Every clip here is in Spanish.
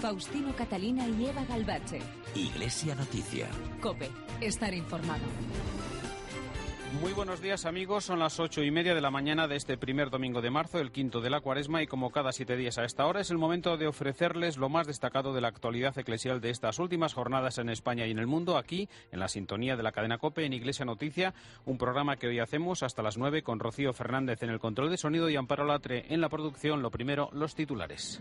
Faustino Catalina y Eva Galbache. Iglesia Noticia. COPE. Estar informado. Muy buenos días, amigos. Son las 8:30 de la mañana de este primer domingo de marzo, el quinto de la Cuaresma, y como cada 7 días a esta hora es el momento de ofrecerles lo más destacado de la actualidad eclesial de estas últimas jornadas en España y en el mundo, aquí en la sintonía de la cadena COPE en Iglesia Noticia, un programa que hoy hacemos hasta las 9 con Rocío Fernández en el control de sonido y Amparo Latre en la producción. Lo primero, los titulares.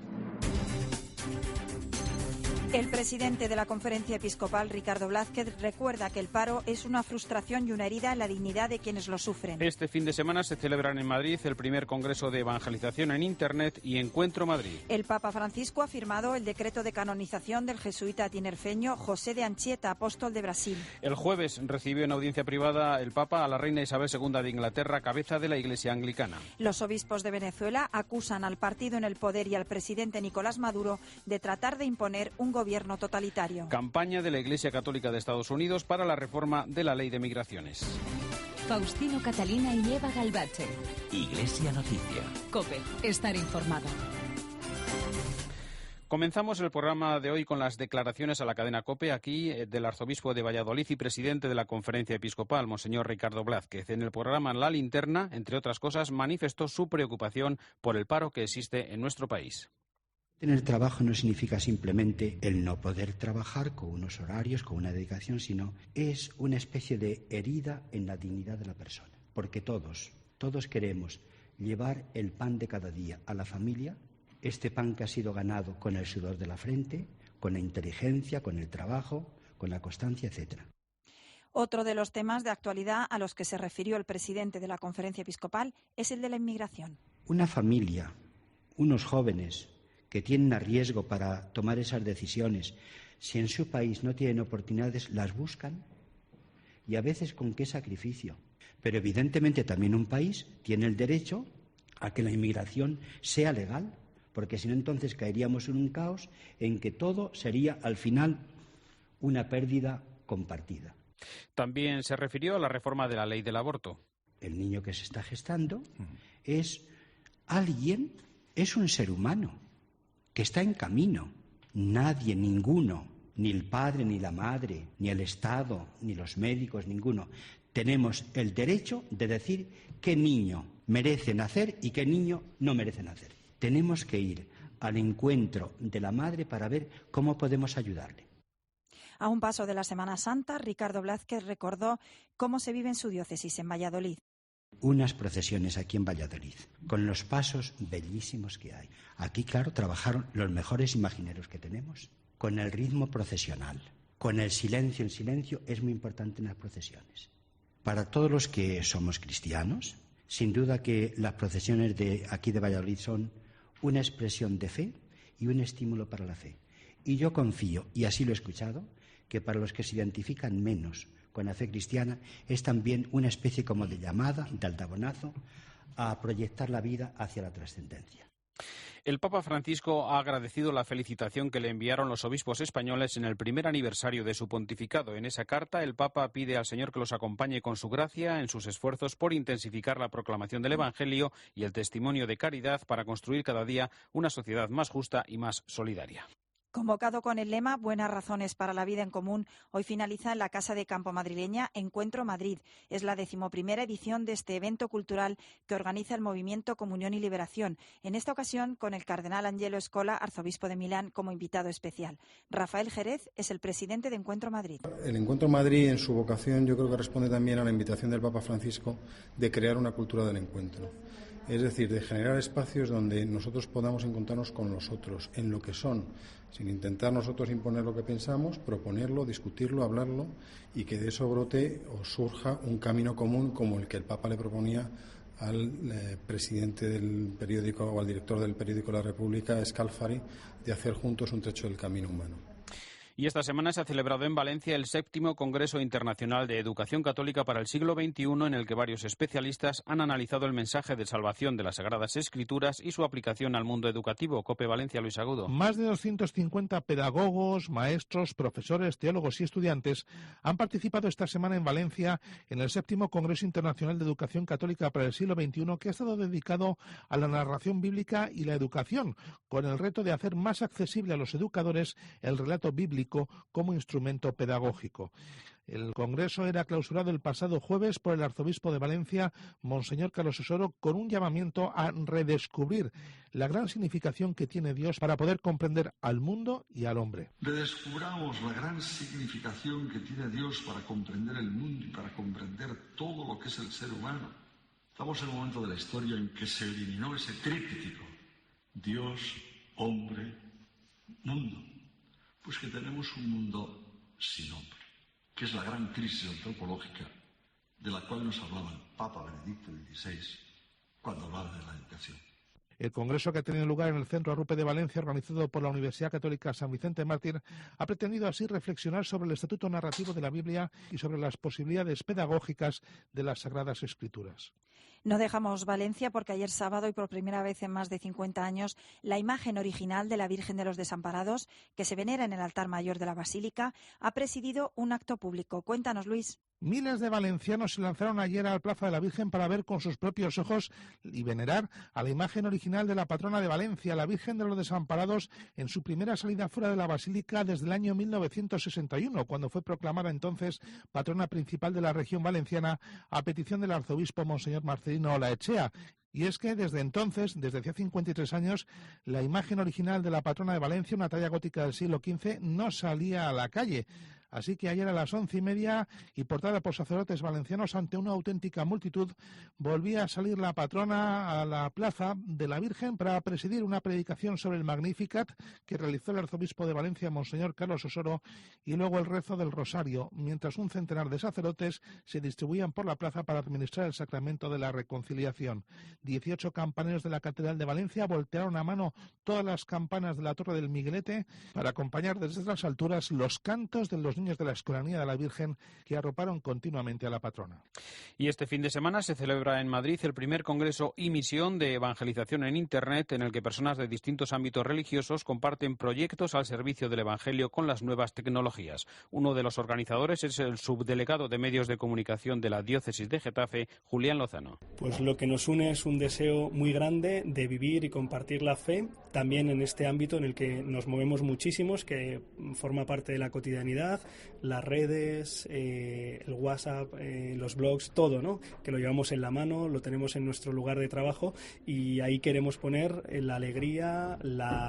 El presidente de la Conferencia Episcopal, Ricardo Blázquez, recuerda que el paro es una frustración y una herida en la dignidad de quienes lo sufren. Este fin de semana se celebran en Madrid el primer Congreso de Evangelización en Internet y Encuentro Madrid. El Papa Francisco ha firmado el decreto de canonización del jesuita tinerfeño José de Anchieta, apóstol de Brasil. El jueves recibió en audiencia privada el Papa a la reina Isabel II de Inglaterra, cabeza de la Iglesia Anglicana. Los obispos de Venezuela acusan al partido en el poder y al presidente Nicolás Maduro de tratar de imponer un gobierno totalitario. Campaña de la Iglesia Católica de Estados Unidos para la reforma de la Ley de Migraciones. Faustino Catalina y Eva Galbache. Iglesia Noticia. COPE. Estar informado. Comenzamos el programa de hoy con las declaraciones a la cadena COPE aquí del arzobispo de Valladolid y presidente de la Conferencia Episcopal, Monseñor Ricardo Blázquez. En el programa La Linterna, entre otras cosas, manifestó su preocupación por el paro que existe en nuestro país. Tener trabajo no significa simplemente el no poder trabajar con unos horarios, con una dedicación, sino es una especie de herida en la dignidad de la persona. Porque todos queremos llevar el pan de cada día a la familia, este pan que ha sido ganado con el sudor de la frente, con la inteligencia, con el trabajo, con la constancia, etc. Otro de los temas de actualidad a los que se refirió el presidente de la Conferencia Episcopal es el de la inmigración. Una familia, unos jóvenes que tienen a riesgo para tomar esas decisiones, si en su país no tienen oportunidades, las buscan. Y a veces con qué sacrificio. Pero evidentemente también un país tiene el derecho a que la inmigración sea legal, porque si no entonces caeríamos en un caos en que todo sería al final una pérdida compartida. También se refirió a la reforma de la ley del aborto. El niño que se está gestando es alguien, es un ser humano que está en camino. Nadie, ninguno, ni el padre, ni la madre, ni el Estado, ni los médicos, ninguno, tenemos el derecho de decir qué niño merece nacer y qué niño no merece nacer. Tenemos que ir al encuentro de la madre para ver cómo podemos ayudarle. A un paso de la Semana Santa, Ricardo Blázquez recordó cómo se vive en su diócesis, en Valladolid. Unas procesiones aquí en Valladolid, con los pasos bellísimos que hay. Aquí, claro, trabajaron los mejores imagineros que tenemos, con el ritmo procesional, con el silencio. El silencio es muy importante en las procesiones. Para todos los que somos cristianos, sin duda que las procesiones de aquí de Valladolid son una expresión de fe y un estímulo para la fe. Y yo confío, y así lo he escuchado, que para los que se identifican menos con la fe cristiana es también una especie como de llamada, de aldabonazo, a proyectar la vida hacia la trascendencia. El Papa Francisco ha agradecido la felicitación que le enviaron los obispos españoles en el primer aniversario de su pontificado. En esa carta, el Papa pide al Señor que los acompañe con su gracia en sus esfuerzos por intensificar la proclamación del Evangelio y el testimonio de caridad para construir cada día una sociedad más justa y más solidaria. Convocado con el lema Buenas razones para la vida en común, hoy finaliza en la Casa de Campo madrileña Encuentro Madrid. Es la 11ª edición de este evento cultural que organiza el movimiento Comunión y Liberación, en esta ocasión con el cardenal Angelo Scola, arzobispo de Milán, como invitado especial. Rafael Jerez es el presidente de Encuentro Madrid. El Encuentro Madrid, en su vocación, yo creo que responde también a la invitación del Papa Francisco de crear una cultura del encuentro. Es decir, de generar espacios donde nosotros podamos encontrarnos con los otros, en lo que son, sin intentar nosotros imponer lo que pensamos, proponerlo, discutirlo, hablarlo, y que de eso brote o surja un camino común como el que el Papa le proponía al presidente del periódico o al director del periódico La República, Scalfari, de hacer juntos un trecho del camino humano. Y esta semana se ha celebrado en Valencia el 7º Congreso Internacional de Educación Católica para el siglo XXI, en el que varios especialistas han analizado el mensaje de salvación de las Sagradas Escrituras y su aplicación al mundo educativo. COPE Valencia, Luis Agudo. Más de 250 pedagogos, maestros, profesores, teólogos y estudiantes han participado esta semana en Valencia en el 7º Congreso Internacional de Educación Católica para el siglo XXI, que ha estado dedicado a la narración bíblica y la educación, con el reto de hacer más accesible a los educadores el relato bíblico como instrumento pedagógico. El congreso era clausurado el pasado jueves por el arzobispo de Valencia, Monseñor Carlos Osoro, con un llamamiento a redescubrir la gran significación que tiene Dios para poder comprender al mundo y al hombre. Redescubramos la gran significación que tiene Dios para comprender el mundo y para comprender todo lo que es el ser humano. Estamos en un momento de la historia en que se eliminó ese tríptico: Dios, hombre, mundo. Pues que tenemos un mundo sin hombre, que es la gran crisis antropológica de la cual nos hablaba el Papa Benedicto XVI cuando hablaba de la educación. El congreso, que ha tenido lugar en el Centro Arrupe de Valencia, organizado por la Universidad Católica San Vicente Mártir, ha pretendido así reflexionar sobre el estatuto narrativo de la Biblia y sobre las posibilidades pedagógicas de las Sagradas Escrituras. No dejamos Valencia porque ayer sábado, y por primera vez en más de 50 años, la imagen original de la Virgen de los Desamparados, que se venera en el altar mayor de la Basílica, ha presidido un acto público. Cuéntanos, Luis. Miles de valencianos se lanzaron ayer a la Plaza de la Virgen para ver con sus propios ojos y venerar a la imagen original de la patrona de Valencia, la Virgen de los Desamparados, en su primera salida fuera de la Basílica desde el año 1961, cuando fue proclamada entonces patrona principal de la región valenciana a petición del arzobispo Monseñor Marcelino Olaechea. Y es que desde entonces, desde hacía 53 años, la imagen original de la patrona de Valencia, una talla gótica del siglo XV, no salía a la calle. Así que ayer a las 11:30, y portada por sacerdotes valencianos ante una auténtica multitud, volvía a salir la patrona a la Plaza de la Virgen para presidir una predicación sobre el Magnificat que realizó el arzobispo de Valencia, Monseñor Carlos Osoro, y luego el rezo del Rosario, mientras un centenar de sacerdotes se distribuían por la plaza para administrar el sacramento de la reconciliación. 18 campaneros de la Catedral de Valencia voltearon a mano todas las campanas de la Torre del Miguelete para acompañar desde las alturas los cantos de los niños de la Escolanía de la Virgen, que arroparon continuamente a la patrona. Y este fin de semana se celebra en Madrid el primer Congreso y Misión de Evangelización en Internet, en el que personas de distintos ámbitos religiosos comparten proyectos al servicio del Evangelio con las nuevas tecnologías. Uno de los organizadores es el subdelegado de Medios de Comunicación de la Diócesis de Getafe, Julián Lozano. Pues lo que nos une es un deseo muy grande de vivir y compartir la fe, también en este ámbito en el que nos movemos muchísimos, que forma parte de la cotidianidad, las redes, el WhatsApp, los blogs, todo, ¿no? Que lo llevamos en la mano, lo tenemos en nuestro lugar de trabajo, y ahí queremos poner la alegría,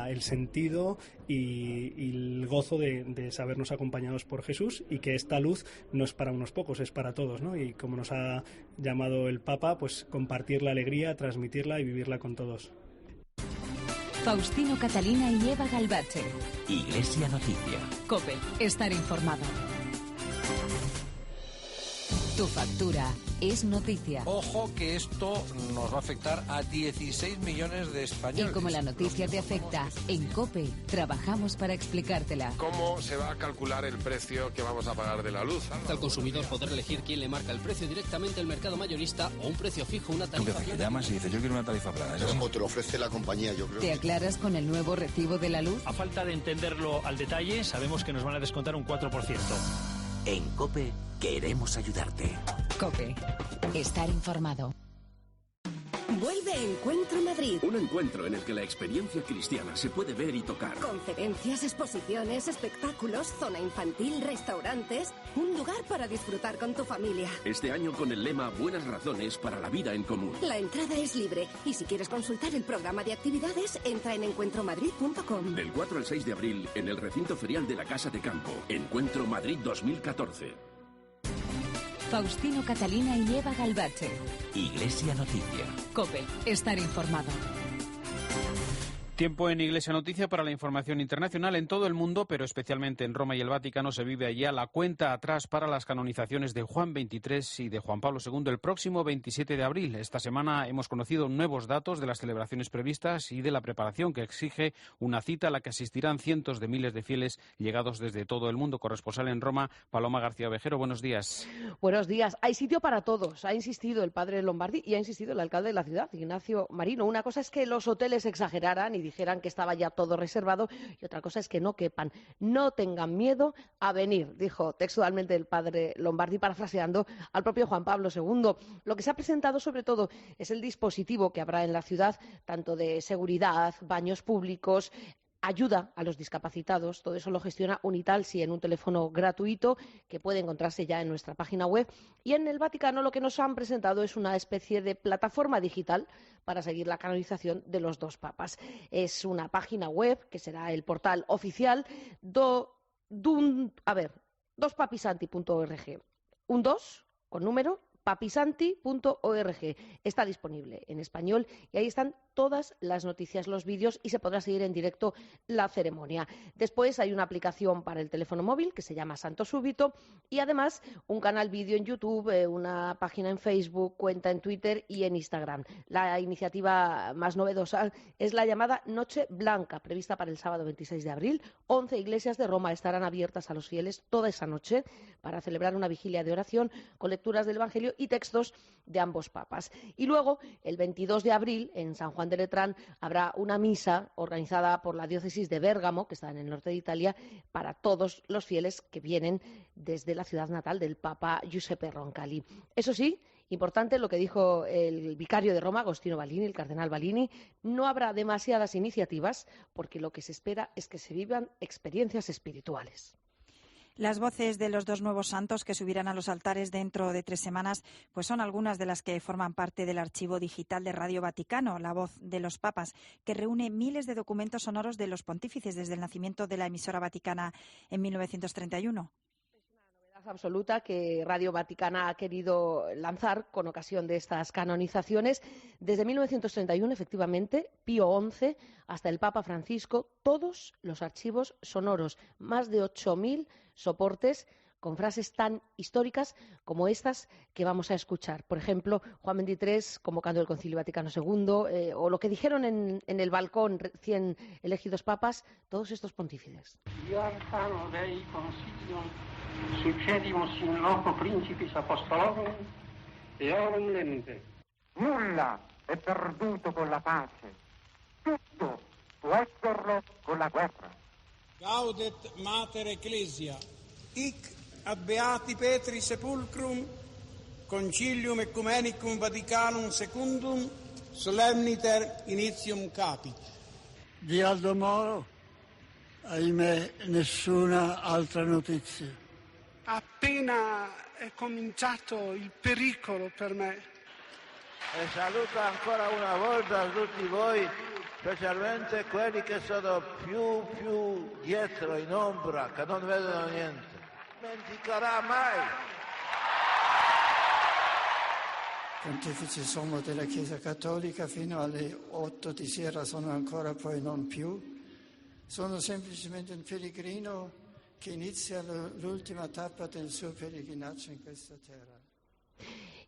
el sentido y el gozo de sabernos acompañados por Jesús, y que esta luz no es para unos pocos, es para todos, ¿no? Y como nos ha llamado el Papa, pues compartir la alegría, transmitirla y vivirla con todos. Faustino Catalina y Eva Galbache. Iglesia Noticia. COPE. Estar informado. Tu factura es noticia. Ojo que esto nos va a afectar a 16 millones de españoles. Y como la noticia te afecta, en COPE trabajamos para explicártela. ¿Cómo se va a calcular el precio que vamos a pagar de la luz? Al consumidor poder elegir quién le marca el precio directamente, el mercado mayorista, o un precio fijo, una tarifa. Tú que llamas y dices, yo quiero una tarifa plana. Como te lo ofrece la compañía, yo creo. ¿Te aclaras con el nuevo recibo de la luz? A falta de entenderlo al detalle, sabemos que nos van a descontar un 4%. En COPE queremos ayudarte. COPE. Estar informado. Vuelve Encuentro Madrid. Un encuentro en el que la experiencia cristiana se puede ver y tocar. Conferencias, exposiciones, espectáculos, zona infantil, restaurantes. Un lugar para disfrutar con tu familia. Este año con el lema Buenas razones para la vida en común. La entrada es libre y si quieres consultar el programa de actividades, entra en encuentromadrid.com. Del 4 al 6 de abril en el recinto ferial de la Casa de Campo. Encuentro Madrid 2014. Faustino Catalina y Eva Galbache. Iglesia Noticia. COPE. Estar informado. Tiempo en Iglesia Noticia para la información internacional. En todo el mundo, pero especialmente en Roma y el Vaticano, se vive ya la cuenta atrás para las canonizaciones de Juan XXIII y de Juan Pablo II el próximo 27 de abril. Esta semana hemos conocido nuevos datos de las celebraciones previstas y de la preparación que exige una cita a la que asistirán cientos de miles de fieles llegados desde todo el mundo. Corresponsal en Roma, Paloma García Ovejero, buenos días. Buenos días. Hay sitio para todos. Ha insistido el padre Lombardi y ha insistido el alcalde de la ciudad, Ignacio Marino. Una cosa es que los hoteles exageraran y dijeran que estaba ya todo reservado y otra cosa es que no quepan. No tengan miedo a venir, dijo textualmente el padre Lombardi, parafraseando al propio Juan Pablo II. Lo que se ha presentado sobre todo es el dispositivo que habrá en la ciudad, tanto de seguridad, baños públicos, ayuda a los discapacitados. Todo eso lo gestiona Unitalsi en un teléfono gratuito que puede encontrarse ya en nuestra página web. Y en el Vaticano lo que nos han presentado es una especie de plataforma digital para seguir la canonización de los dos papas. Es una página web que será el portal oficial dospapisanti.org. Un 2 con número papisanti.org. Está disponible en español y ahí están todas las noticias, los vídeos y se podrá seguir en directo la ceremonia. Después hay una aplicación para el teléfono móvil que se llama Santo Súbito y además un canal vídeo en YouTube, una página en Facebook, cuenta en Twitter y en Instagram. La iniciativa más novedosa es la llamada Noche Blanca, prevista para el sábado 26 de abril. 11 iglesias de Roma estarán abiertas a los fieles toda esa noche para celebrar una vigilia de oración con lecturas del Evangelio y textos de ambos papas. Y luego, el 22 de abril, en San Juan de Letrán, habrá una misa organizada por la diócesis de Bérgamo, que está en el norte de Italia, para todos los fieles que vienen desde la ciudad natal del Papa Giuseppe Roncalli. Eso sí, importante lo que dijo el vicario de Roma, Agostino Balini, el cardenal Balini, no habrá demasiadas iniciativas porque lo que se espera es que se vivan experiencias espirituales. Las voces de los dos nuevos santos que subirán a los altares dentro de 3 semanas pues son algunas de las que forman parte del archivo digital de Radio Vaticano, La Voz de los Papas, que reúne miles de documentos sonoros de los pontífices desde el nacimiento de la emisora vaticana en 1931. Absoluta que Radio Vaticana ha querido lanzar con ocasión de estas canonizaciones. Desde 1931, efectivamente, Pío XI hasta el Papa Francisco, todos los archivos sonoros, más de 8.000 soportes con frases tan históricas como estas que vamos a escuchar. Por ejemplo, Juan XXIII convocando el Concilio Vaticano II, o lo que dijeron en el balcón recién elegidos papas, todos estos pontífices. Succedimus in loco principis apostolorum e orum lente. Nulla è perduto con la pace, tutto può esserlo con la guerra. Gaudet mater ecclesia, hic ad beati Petri sepulcrum, concilium ecumenicum Vaticanum secundum, solemniter initium capit. Di Aldo Moro, ahimè, nessuna altra notizia. Appena è cominciato il pericolo per me. E saluto ancora una volta a tutti voi, specialmente quelli che sono più dietro in ombra, che non vedono niente. Non dimenticherà mai. Pontefici sommo della Chiesa Cattolica fino alle 8 di sera, sono ancora poi non più. Sono semplicemente un pellegrino che inizia l'ultima tappa del suo peregrinaggio in questa terra.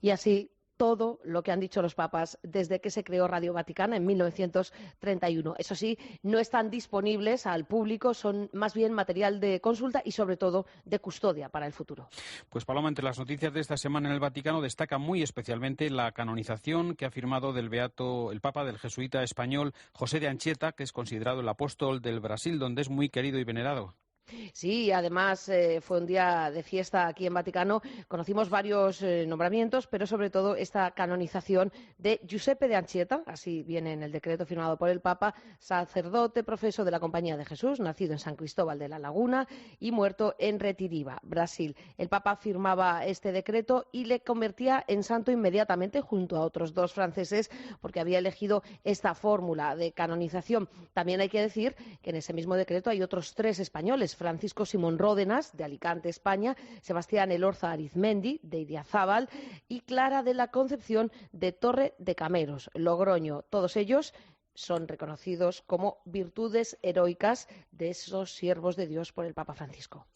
Y así todo lo que han dicho los papas desde que se creó Radio Vaticana en 1931. Eso sí, no están disponibles al público, son más bien material de consulta y sobre todo de custodia para el futuro. Pues Paloma, entre las noticias de esta semana en el Vaticano destaca muy especialmente la canonización que ha firmado del beato el Papa del jesuita español José de Anchieta, que es considerado el apóstol del Brasil, donde es muy querido y venerado. Sí, además fue un día de fiesta aquí en Vaticano. Conocimos varios nombramientos, pero sobre todo esta canonización de Giuseppe de Anchieta, así viene en el decreto firmado por el Papa, sacerdote, profeso de la Compañía de Jesús, nacido en San Cristóbal de la Laguna y muerto en Retiriva, Brasil. El Papa firmaba este decreto y le convertía en santo inmediatamente junto a otros 2 franceses porque había elegido esta fórmula de canonización. También hay que decir que en ese mismo decreto hay otros 3 españoles, Francisco Simón Ródenas, de Alicante, España, Sebastián Elorza Arizmendi, de Idiazábal, y Clara de la Concepción, de Torre de Cameros, Logroño. Todos ellos son reconocidos como virtudes heroicas de esos siervos de Dios por el Papa Francisco.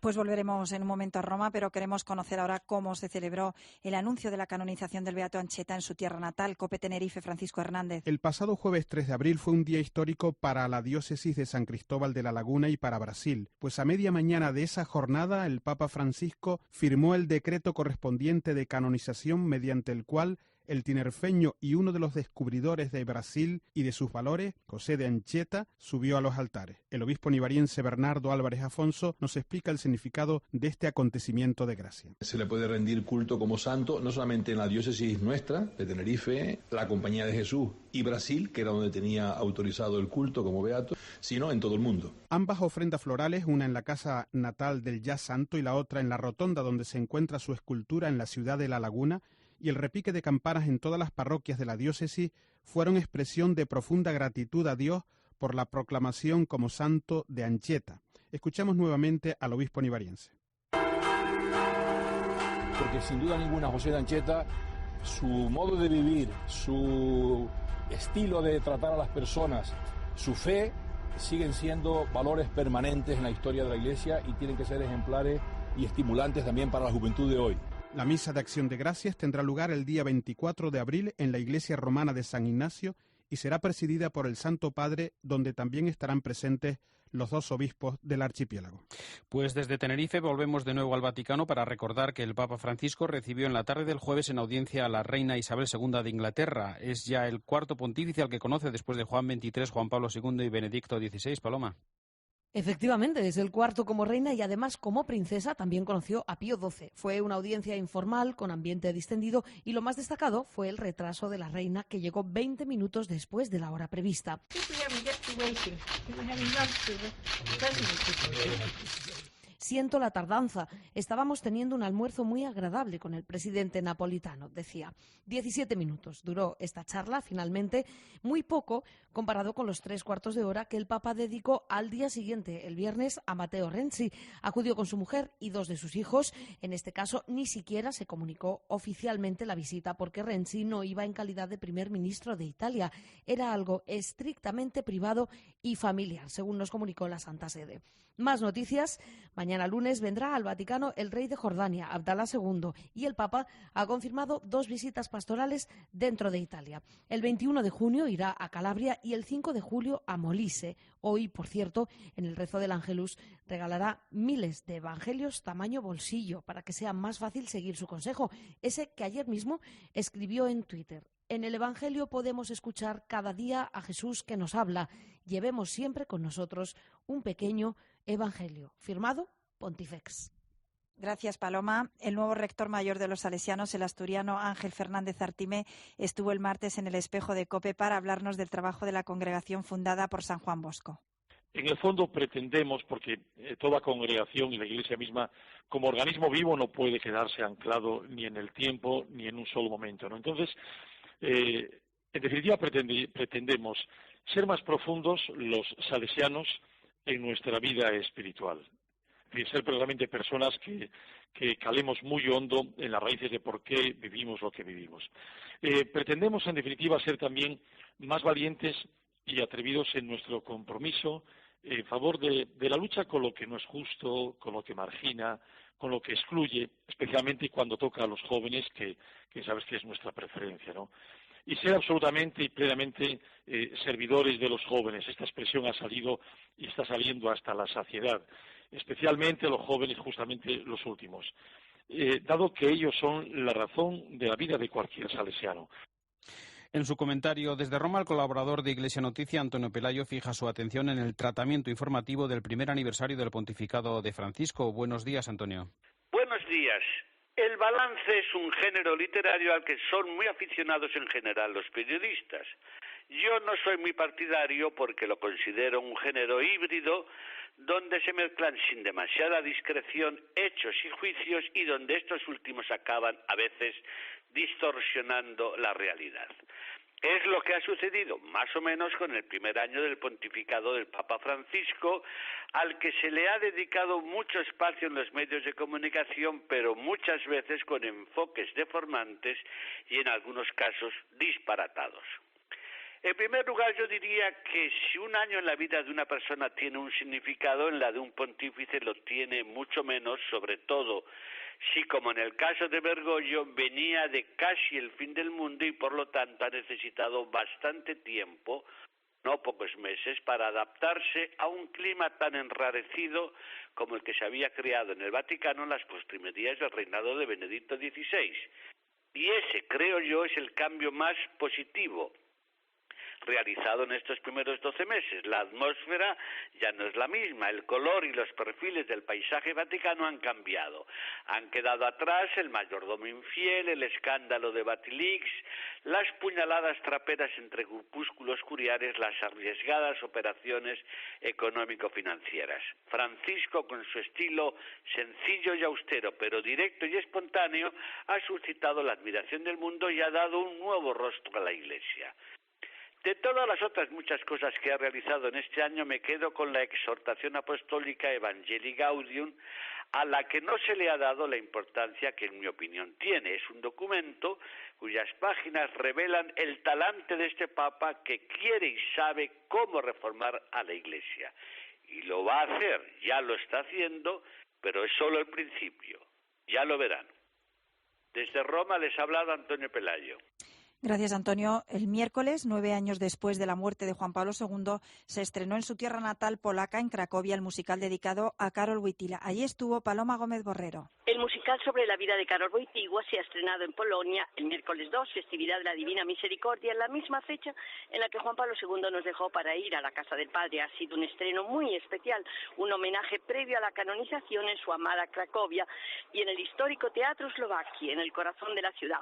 Pues volveremos en un momento a Roma, pero queremos conocer ahora cómo se celebró el anuncio de la canonización del Beato Ancheta en su tierra natal. COPE Tenerife, Francisco Hernández. El pasado jueves 3 de abril fue un día histórico para la diócesis de San Cristóbal de la Laguna y para Brasil, pues a media mañana de esa jornada el Papa Francisco firmó el decreto correspondiente de canonización mediante el cual el tinerfeño y uno de los descubridores de Brasil y de sus valores, José de Ancheta, subió a los altares. El obispo nivariense Bernardo Álvarez Afonso nos explica el significado de este acontecimiento de gracia. Se le puede rendir culto como santo no solamente en la diócesis nuestra, de Tenerife, la Compañía de Jesús y Brasil, que era donde tenía autorizado el culto como beato, sino en todo el mundo. Ambas ofrendas florales, una en la casa natal del ya santo y la otra en la rotonda donde se encuentra su escultura en la ciudad de La Laguna, y el repique de campanas en todas las parroquias de la diócesis fueron expresión de profunda gratitud a Dios por la proclamación como santo de Ancheta. Escuchamos nuevamente al obispo nivariense. Porque sin duda ninguna José de Ancheta, su modo de vivir, su estilo de tratar a las personas, su fe, siguen siendo valores permanentes en la historia de la Iglesia y tienen que ser ejemplares y estimulantes también para la juventud de hoy. La misa de Acción de Gracias tendrá lugar el día 24 de abril en la iglesia romana de San Ignacio y será presidida por el Santo Padre, donde también estarán presentes los dos obispos del archipiélago. Pues desde Tenerife volvemos de nuevo al Vaticano para recordar que el Papa Francisco recibió en la tarde del jueves en audiencia a la reina Isabel II de Inglaterra. Es ya el cuarto pontífice al que conoce después de Juan XXIII, Juan Pablo II y Benedicto XVI. Paloma. Efectivamente, es el cuarto como reina y además como princesa también conoció a Pío XII. Fue una audiencia informal con ambiente distendido y lo más destacado fue el retraso de la reina, que llegó 20 minutos después de la hora prevista. Siento la tardanza. Estábamos teniendo un almuerzo muy agradable con el presidente napolitano, decía. 17 minutos duró esta charla, finalmente, muy poco comparado con los 3/4 de hora que el Papa dedicó al día siguiente, el viernes, a Matteo Renzi. Acudió con su mujer y 2 de sus hijos. En este caso, ni siquiera se comunicó oficialmente la visita porque Renzi no iba en calidad de primer ministro de Italia. Era algo estrictamente privado y familiar, según nos comunicó la Santa Sede. Más noticias. Mañana lunes vendrá al Vaticano el rey de Jordania, Abdalá II, y el Papa ha confirmado 2 visitas pastorales dentro de Italia. El 21 de junio irá a Calabria y el 5 de julio a Molise. Hoy, por cierto, en el rezo del Ángelus regalará miles de evangelios tamaño bolsillo para que sea más fácil seguir su consejo, ese que ayer mismo escribió en Twitter. En el Evangelio podemos escuchar cada día a Jesús que nos habla. Llevemos siempre con nosotros un pequeño Evangelio. Firmado Pontifex. Gracias, Paloma. El nuevo rector mayor de los salesianos, el asturiano Ángel Fernández Artime, estuvo el martes en el Espejo de COPE para hablarnos del trabajo de la congregación fundada por San Juan Bosco. En el fondo pretendemos, porque toda congregación y la Iglesia misma, como organismo vivo, no puede quedarse anclado ni en el tiempo ni en un solo momento, ¿no? Entonces, en definitiva, pretendemos ser más profundos los salesianos en nuestra vida espiritual. Es decir, ser verdaderamente personas que calemos muy hondo en las raíces de por qué vivimos lo que vivimos. Pretendemos, en definitiva, ser también más valientes y atrevidos en nuestro compromiso en favor de la lucha con lo que no es justo, con lo que margina, con lo que excluye, especialmente cuando toca a los jóvenes, que sabes que es nuestra preferencia, ¿no? Y ser absolutamente y plenamente servidores de los jóvenes. Esta expresión ha salido y está saliendo hasta la saciedad, especialmente los jóvenes, justamente los últimos, dado que ellos son la razón de la vida de cualquier salesiano. En su comentario desde Roma, el colaborador de Iglesia Noticia, Antonio Pelayo, fija su atención en el tratamiento informativo del primer aniversario del pontificado de Francisco. Buenos días, Antonio. Buenos días. El balance es un género literario al que son muy aficionados en general los periodistas. Yo no soy muy partidario porque lo considero un género híbrido donde se mezclan sin demasiada discreción hechos y juicios y donde estos últimos acaban a veces distorsionando la realidad. Es lo que ha sucedido más o menos con el primer año del pontificado del Papa Francisco, al que se le ha dedicado mucho espacio en los medios de comunicación, pero muchas veces con enfoques deformantes y en algunos casos disparatados. En primer lugar, yo diría que si un año en la vida de una persona tiene un significado, en la de un pontífice lo tiene mucho menos, sobre todo si, como en el caso de Bergoglio, venía de casi el fin del mundo y por lo tanto ha necesitado bastante tiempo, no pocos meses, para adaptarse a un clima tan enrarecido como el que se había creado en el Vaticano en las postrimerías del reinado de Benedicto XVI. Y ese, creo yo, es el cambio más positivo realizado en estos primeros 12 meses. La atmósfera ya no es la misma, el color y los perfiles del paisaje vaticano han cambiado. Han quedado atrás el mayordomo infiel, el escándalo de Batilix, las puñaladas traperas entre grupúsculos curiales, las arriesgadas operaciones económico-financieras. Francisco, con su estilo sencillo y austero, pero directo y espontáneo, ha suscitado la admiración del mundo y ha dado un nuevo rostro a la Iglesia. De todas las otras muchas cosas que ha realizado en este año, me quedo con la exhortación apostólica Evangelii Gaudium, a la que no se le ha dado la importancia que en mi opinión tiene. Es un documento cuyas páginas revelan el talante de este Papa, que quiere y sabe cómo reformar a la Iglesia. Y lo va a hacer, ya lo está haciendo, pero es solo el principio. Ya lo verán. Desde Roma les ha hablado Antonio Pelayo. Gracias, Antonio. El miércoles, 9 años después de la muerte de Juan Pablo II, se estrenó en su tierra natal polaca, en Cracovia, el musical dedicado a Karol Wojtyła. Allí estuvo Paloma Gómez Borrero. El musical sobre la vida de Karol Wojtyła se ha estrenado en Polonia el miércoles 2, festividad de la Divina Misericordia, en la misma fecha en la que Juan Pablo II nos dejó para ir a la casa del Padre. Ha sido un estreno muy especial, un homenaje previo a la canonización en su amada Cracovia y en el histórico Teatro Slovaki, en el corazón de la ciudad.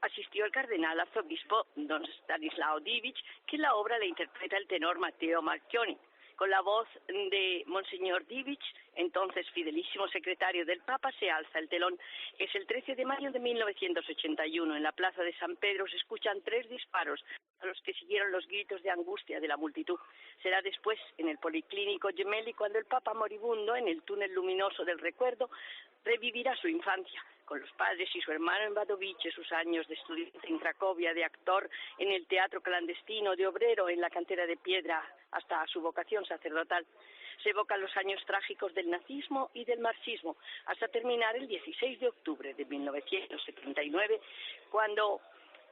Asistió el cardenal arzobispo don Stanislao Divic, que en la obra le interpreta el tenor Matteo Marchioni. Con la voz de Monseñor Divic, entonces fidelísimo secretario del Papa, se alza el telón. Es el 13 de mayo de 1981. En la plaza de San Pedro se escuchan 3 disparos, a los que siguieron los gritos de angustia de la multitud. Será después, en el Policlínico Gemelli, cuando el Papa moribundo, en el túnel luminoso del recuerdo, revivirá su infancia, con los padres y su hermano en Wadowice, sus años de estudiante en Cracovia, de actor en el teatro clandestino, de obrero en la cantera de piedra, hasta su vocación sacerdotal. Se evocan los años trágicos del nazismo y del marxismo, hasta terminar el 16 de octubre de 1979, cuando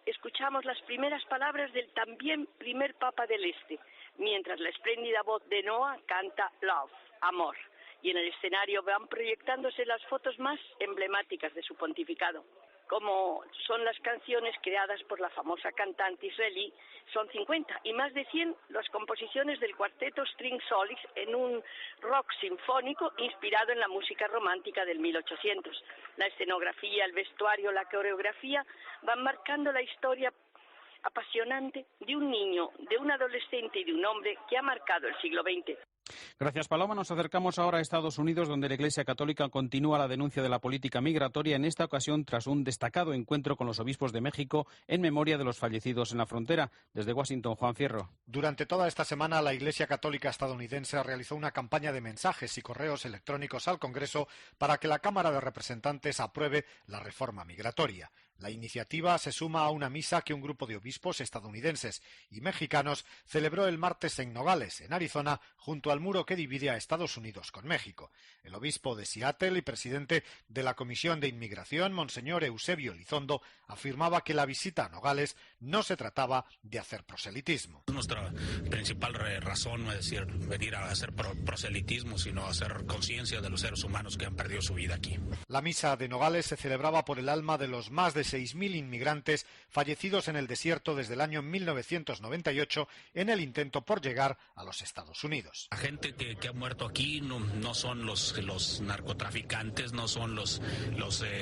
escuchamos las primeras palabras del también primer Papa del Este, mientras la espléndida voz de Noah canta Love, amor. Y en el escenario van proyectándose las fotos más emblemáticas de su pontificado, como son las canciones creadas por la famosa cantante israelí. Son 50 y más de 100 las composiciones del cuarteto String Solis en un rock sinfónico inspirado en la música romántica del 1800. La escenografía, el vestuario, la coreografía van marcando la historia apasionante de un niño, de un adolescente y de un hombre que ha marcado el siglo XX. Gracias, Paloma. Nos acercamos ahora a Estados Unidos, donde la Iglesia Católica continúa la denuncia de la política migratoria, en esta ocasión tras un destacado encuentro con los obispos de México en memoria de los fallecidos en la frontera. Desde Washington, Juan Fierro. Durante toda esta semana, la Iglesia Católica estadounidense realizó una campaña de mensajes y correos electrónicos al Congreso para que la Cámara de Representantes apruebe la reforma migratoria. La iniciativa se suma a una misa que un grupo de obispos estadounidenses y mexicanos celebró el martes en Nogales, en Arizona, junto al muro que divide a Estados Unidos con México. El obispo de Seattle y presidente de la Comisión de Inmigración, Monseñor Eusebio Elizondo, afirmaba que la visita a Nogales no se trataba de hacer proselitismo. Nuestra principal razón no es decir venir a hacer proselitismo, sino hacer conciencia de los seres humanos que han perdido su vida aquí. La misa de Nogales se celebraba por el alma de los más de 6.000 inmigrantes fallecidos en el desierto desde el año 1998 en el intento por llegar a los Estados Unidos. La gente que ha muerto aquí no son los narcotraficantes, no son los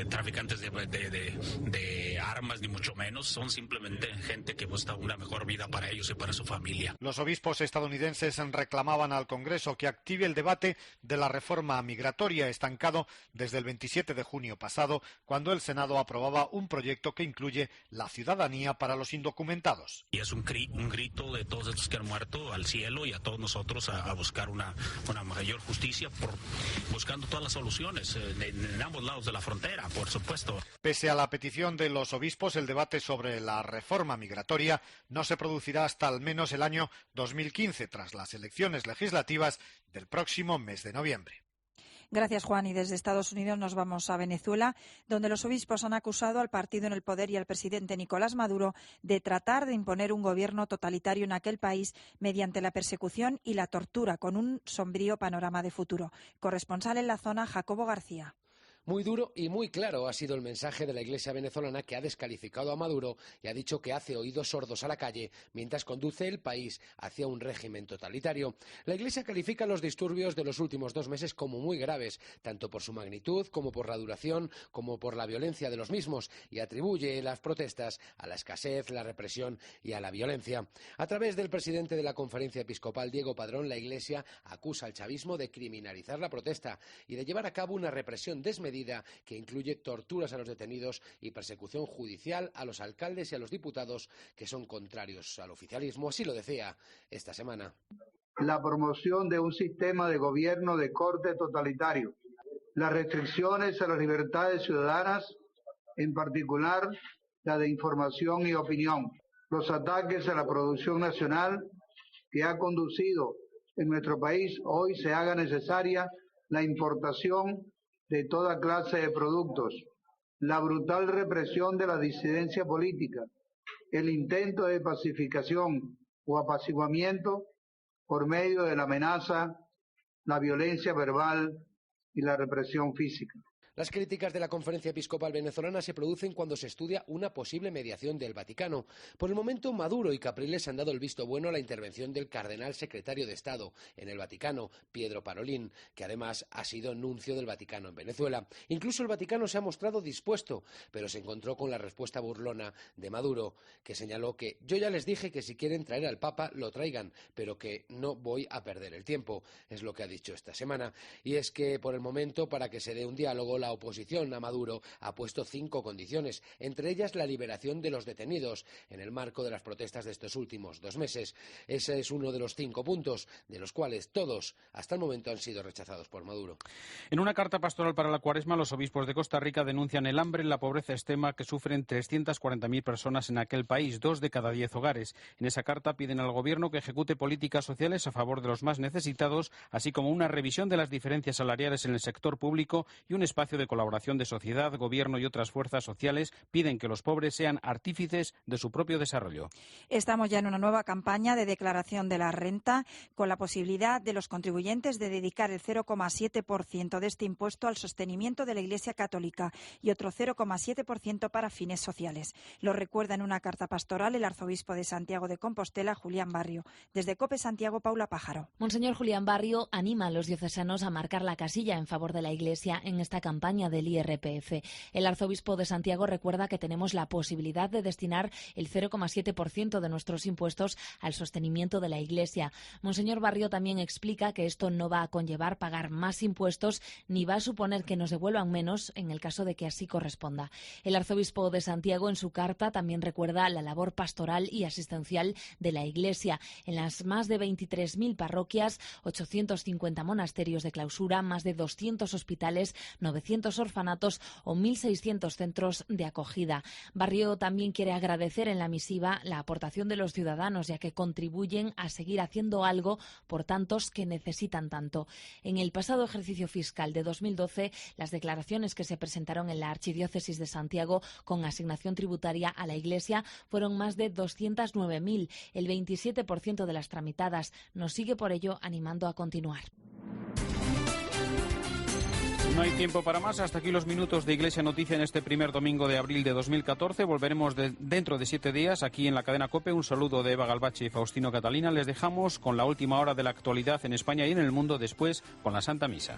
traficantes de armas, ni mucho menos. Son simplemente gente que busca una mejor vida para ellos y para su familia. Los obispos estadounidenses reclamaban al Congreso que active el debate de la reforma migratoria estancado desde el 27 de junio pasado, cuando el Senado aprobaba un proyecto que incluye la ciudadanía para los indocumentados. Y es un grito de todos estos que han muerto al cielo y a todos nosotros a buscar una mayor justicia, buscando todas las soluciones en ambos lados de la frontera, por supuesto. Pese a la petición de los obispos, el debate sobre la reforma migratoria no se producirá hasta al menos el año 2015, tras las elecciones legislativas del próximo mes de noviembre. Gracias, Juan. Y desde Estados Unidos nos vamos a Venezuela, donde los obispos han acusado al partido en el poder y al presidente Nicolás Maduro de tratar de imponer un gobierno totalitario en aquel país mediante la persecución y la tortura, con un sombrío panorama de futuro. Corresponsal en la zona, Jacobo García. Muy duro y muy claro ha sido el mensaje de la Iglesia venezolana, que ha descalificado a Maduro y ha dicho que hace oídos sordos a la calle mientras conduce el país hacia un régimen totalitario. La Iglesia califica los disturbios de los últimos 2 meses como muy graves, tanto por su magnitud como por la duración, como por la violencia de los mismos, y atribuye las protestas a la escasez, la represión y a la violencia. A través del presidente de la Conferencia Episcopal, Diego Padrón, la Iglesia acusa al chavismo de criminalizar la protesta y de llevar a cabo una represión desmedida que incluye torturas a los detenidos y persecución judicial a los alcaldes y a los diputados que son contrarios al oficialismo. Así lo decía esta semana. La promoción de un sistema de gobierno de corte totalitario, las restricciones a las libertades ciudadanas, en particular la de información y opinión, los ataques a la producción nacional que ha conducido en nuestro país hoy se haga necesaria la importación de toda clase de productos, la brutal represión de la disidencia política, el intento de pacificación o apaciguamiento por medio de la amenaza, la violencia verbal y la represión física. Las críticas de la Conferencia Episcopal venezolana se producen cuando se estudia una posible mediación del Vaticano. Por el momento, Maduro y Capriles han dado el visto bueno a la intervención del cardenal secretario de Estado en el Vaticano, Pietro Parolin, que además ha sido nuncio del Vaticano en Venezuela. Incluso el Vaticano se ha mostrado dispuesto, pero se encontró con la respuesta burlona de Maduro, que señaló que yo ya les dije que si quieren traer al Papa, lo traigan, pero que no voy a perder el tiempo, es lo que ha dicho esta semana. Y es que, por el momento, para que se dé un diálogo, la oposición a Maduro ha puesto 5 condiciones, entre ellas la liberación de los detenidos en el marco de las protestas de estos últimos 2 meses. Ese es uno de los 5 puntos, de los cuales todos hasta el momento han sido rechazados por Maduro. En una carta pastoral para la Cuaresma, los obispos de Costa Rica denuncian el hambre y la pobreza extrema que sufren 340.000 personas en aquel país, 2 de cada 10 hogares. En esa carta piden al gobierno que ejecute políticas sociales a favor de los más necesitados, así como una revisión de las diferencias salariales en el sector público y un espacio de colaboración de sociedad, gobierno y otras fuerzas sociales. Piden que los pobres sean artífices de su propio desarrollo. Estamos ya en una nueva campaña de declaración de la renta, con la posibilidad de los contribuyentes de dedicar el 0,7% de este impuesto al sostenimiento de la Iglesia Católica y otro 0,7% para fines sociales. Lo recuerda en una carta pastoral el arzobispo de Santiago de Compostela, Julián Barrio. Desde COPE Santiago, Paula Pájaro. Monseñor Julián Barrio anima a los diocesanos a marcar la casilla en favor de la Iglesia en esta campaña del IRPF. El arzobispo de Santiago recuerda que tenemos la posibilidad de destinar el 0,7% de nuestros impuestos al sostenimiento de la Iglesia. Monseñor Barrio también explica que esto no va a conllevar pagar más impuestos ni va a suponer que nos devuelvan menos en el caso de que así corresponda. El arzobispo de Santiago en su carta también recuerda la labor pastoral y asistencial de la Iglesia en las más de 23.000 parroquias, 850 monasterios de clausura, más de 200 hospitales, 900 orfanatos o 1.600 centros de acogida. Barrio también quiere agradecer en la misiva la aportación de los ciudadanos, ya que contribuyen a seguir haciendo algo por tantos que necesitan tanto. En el pasado ejercicio fiscal de 2012, las declaraciones que se presentaron en la Archidiócesis de Santiago con asignación tributaria a la Iglesia fueron más de 209.000, el 27% de las tramitadas. Nos sigue por ello animando a continuar. No hay tiempo para más. Hasta aquí los minutos de Iglesia Noticia en este primer domingo de abril de 2014. Volveremos dentro de 7 días aquí en la cadena COPE. Un saludo de Eva Galbache y Faustino Catalina. Les dejamos con la última hora de la actualidad en España y en el mundo, después con la Santa Misa.